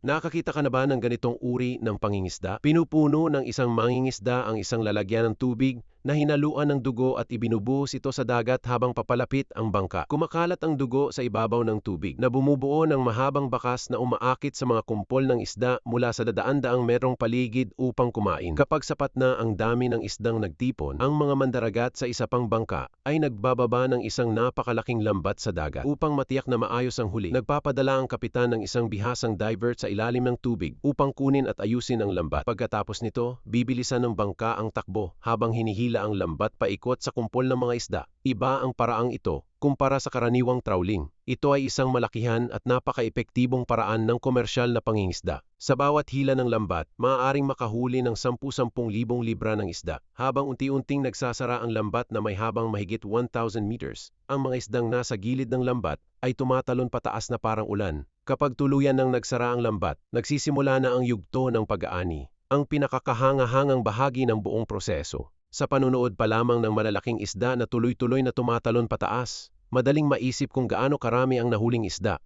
Nakakita ka na ba ng ganitong uri ng pangingisda? Pinupuno ng isang mangingisda ang isang lalagyan ng tubig na hinaluan ng dugo at ibinubuhos ito sa dagat habang papalapit ang bangka. Kumakalat ang dugo sa ibabaw ng tubig na bumubuo ng mahabang bakas na umaakit sa mga kumpol ng isda mula sa daan-daang metrong paligid upang kumain. Kapag sapat na ang dami ng isdang nagtipon, ang mga mandaragat sa isa pang bangka ay nagbababa ng isang napakalaking lambat sa dagat. Upang matiyak na maayos ang huli, nagpapadala ang kapitan ng isang bihasang diver sa ilalim ng tubig upang kunin at ayusin ang lambat. Pagkatapos nito, bibilisan ng bangka ang takbo habang hinihila ang lambat paikot sa kumpol ng mga isda. Iba ang paraang ito kumpara sa karaniwang trawling. Ito ay isang malakihan at napaka-epektibong paraan ng komersyal na pangingisda. Sa bawat hila ng lambat, maaaring makahuli ng 10,000 libra ng isda. Habang unti-unting nagsasara ang lambat na may habang mahigit 1,000 meters, ang mga isdang nasa gilid ng lambat ay tumatalon pataas na parang ulan. Kapag tuluyan ng nagsara ang lambat, nagsisimula na ang yugto ng pag-aani, ang pinakakahanga-hangang bahagi ng buong proseso. Sa panunood pa lamang ng malalaking isda na tuloy-tuloy na tumatalon pataas, madaling maisip kung gaano karami ang nahuling isda.